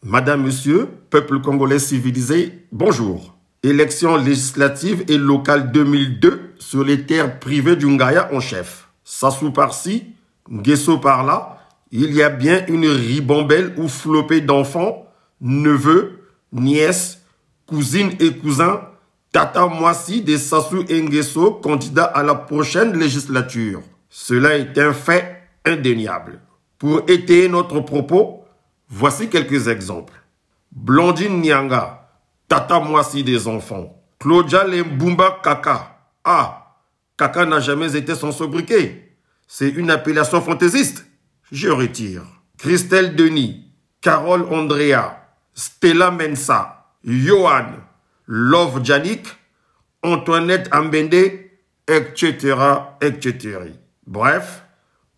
Madame, Monsieur, peuple congolais civilisé, bonjour. Élections législatives et locales 2002 sur les terres privées du Ngaya en chef. Sassou par-ci, Nguesso par-là, il y a bien une ribambelle ou flopée d'enfants, neveux, nièces, cousines et cousins, tata moisi des Sassou Nguesso candidats à la prochaine législature. Cela est un fait indéniable. Pour étayer notre propos, voici quelques exemples. Blondine Nyanga, tata moisi des enfants. Claudia Lembumba Kaka. Ah, Kaka n'a jamais été son sobriquet. C'est une appellation fantaisiste. Je retire. Christelle Denis, Carole Andrea, Stella Mensa, Johan, Love Janik, Antoinette Ambende, etc., etc. Bref,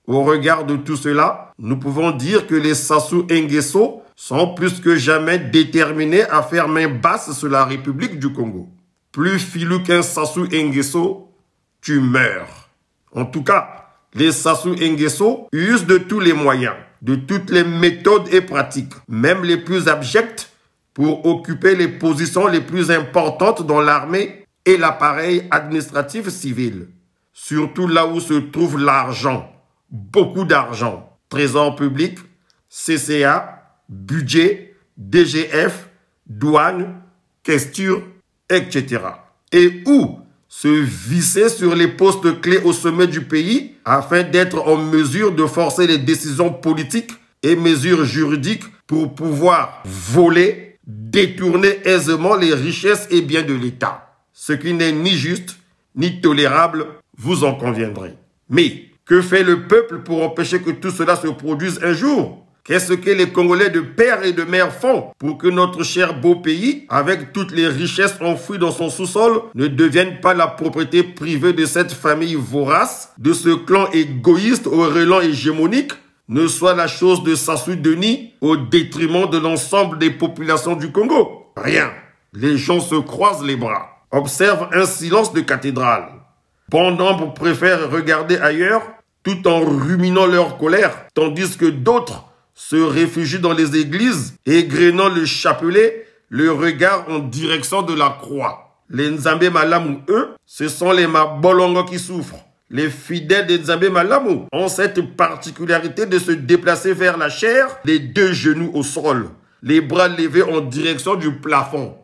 au regard de tout cela, nous pouvons dire que les Sassou Nguesso sont plus que jamais déterminés à faire main basse sur la République du Congo. Plus filou qu'un Sassou Nguesso, tu meurs. En tout cas, les Sassou Nguesso usent de tous les moyens, de toutes les méthodes et pratiques, même les plus abjectes, pour occuper les positions les plus importantes dans l'armée et l'appareil administratif civil. Surtout là où se trouve l'argent, beaucoup d'argent, trésor public, CCA, budget, DGF, douane, questure, etc. Et où se visser sur les postes clés au sommet du pays afin d'être en mesure de forcer les décisions politiques et mesures juridiques pour pouvoir voler, détourner aisément les richesses et biens de l'État. Ce qui n'est ni juste, ni tolérable, vous en conviendrez. Mais que fait le peuple pour empêcher que tout cela se produise un jour? Qu'est-ce que les Congolais de père et de mère font pour que notre cher beau pays, avec toutes les richesses enfouies dans son sous-sol, ne devienne pas la propriété privée de cette famille vorace, de ce clan égoïste au relent hégémonique, ne soit la chose de Sassou Denis au détriment de l'ensemble des populations du Congo? Rien. Les gens se croisent les bras, observent un silence de cathédrale. Bon nombre préfèrent regarder ailleurs tout en ruminant leur colère, tandis que d'autres se réfugient dans les églises, égrenant le chapelet, le regard en direction de la croix. Les Nzambé Malamu, eux, ce sont les Mabolongo qui souffrent. Les fidèles des Nzambé Malamu ont cette particularité de se déplacer vers la chair, les deux genoux au sol, les bras levés en direction du plafond,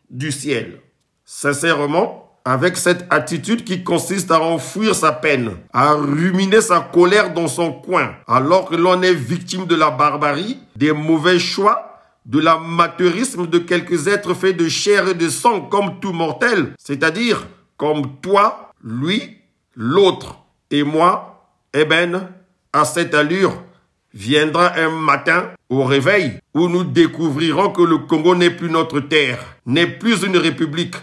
du ciel. Sincèrement, avec cette attitude qui consiste à enfouir sa peine, à ruminer sa colère dans son coin, alors que l'on est victime de la barbarie, des mauvais choix, de l'amateurisme de quelques êtres faits de chair et de sang comme tout mortel, c'est-à-dire comme toi, lui, l'autre et moi, eh ben, à cette allure, viendra un matin au réveil où nous découvrirons que le Congo n'est plus notre terre, n'est plus une république,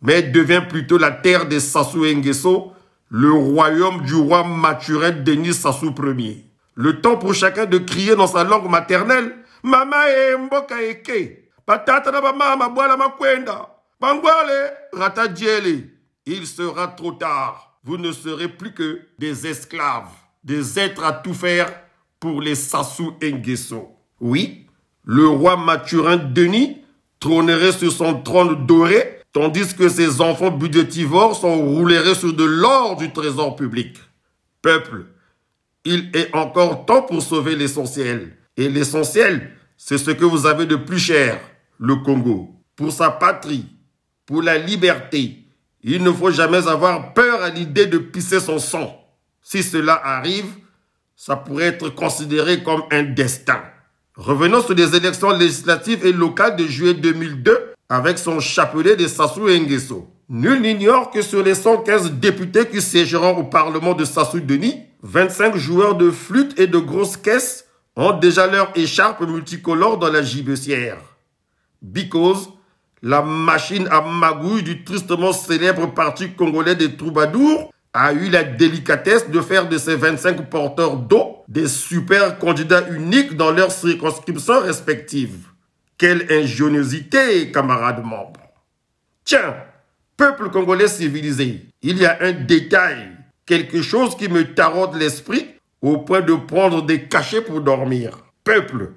mais devient plutôt la terre des Sassou Nguesso, le royaume du roi Mathurin Denis Sassou Ier. Le temps pour chacun de crier dans sa langue maternelle « Mama e mboka eke, patata na mama boala makwenda, bangwale ratadjele ». Il sera trop tard. Vous ne serez plus que des esclaves, des êtres à tout faire pour les Sassou Nguesso. Oui, le roi Mathurin Denis trônerait sur son trône doré, tandis que ses enfants budgétivores s'enrouleraient sur de l'or du trésor public. Peuple, il est encore temps pour sauver l'essentiel. Et l'essentiel, c'est ce que vous avez de plus cher, le Congo. Pour sa patrie, pour la liberté, il ne faut jamais avoir peur à l'idée de pisser son sang. Si cela arrive, ça pourrait être considéré comme un destin. Revenons sur les élections législatives et locales de juillet 2002, avec son chapelet de Sassou Nguesso. Nul n'ignore que sur les 115 députés qui siégeront au Parlement de Sassou Denis, 25 joueurs de flûte et de grosses caisses ont déjà leur écharpe multicolore dans la gibecière. Because la machine à magouille du tristement célèbre parti congolais des troubadours a eu la délicatesse de faire de ces 25 porteurs d'eau des super candidats uniques dans leurs circonscriptions respectives. Quelle ingéniosité, camarades membres! Tiens, peuple congolais civilisé, il y a un détail quelque chose qui me taraude l'esprit au point de prendre des cachets pour dormir. Peuple,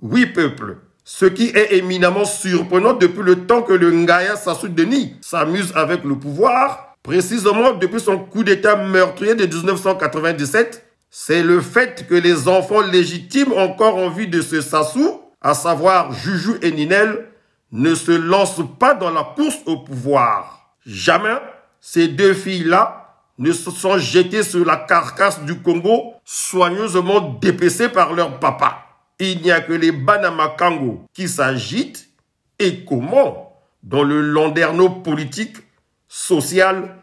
oui peuple, ce qui est éminemment surprenant depuis le temps que le Ngaya Sassou Denis s'amuse avec le pouvoir, précisément depuis son coup d'état meurtrier de 1997, c'est le fait que les enfants légitimes encore en vie de ce Sassou, à savoir Juju et Ninel, ne se lancent pas dans la course au pouvoir. Jamais ces deux filles-là ne se sont jetées sur la carcasse du Congo, soigneusement dépecées par leur papa. Il n'y a que les Banamakango qui s'agitent, et comment? Dans le landerneau politique, social,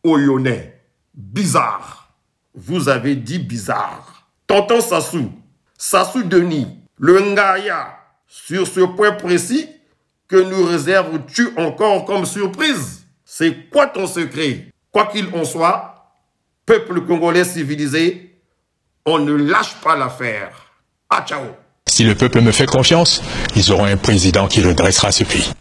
oyonnais. Bizarre. Vous avez dit bizarre. Tonton Sassou, Sassou Denis, le Ngaya, sur ce point précis, que nous réserves-tu encore comme surprise? C'est quoi ton secret? Quoi qu'il en soit, peuple congolais civilisé, on ne lâche pas l'affaire. Ah, ciao! Si le peuple me fait confiance, ils auront un président qui redressera ce pays.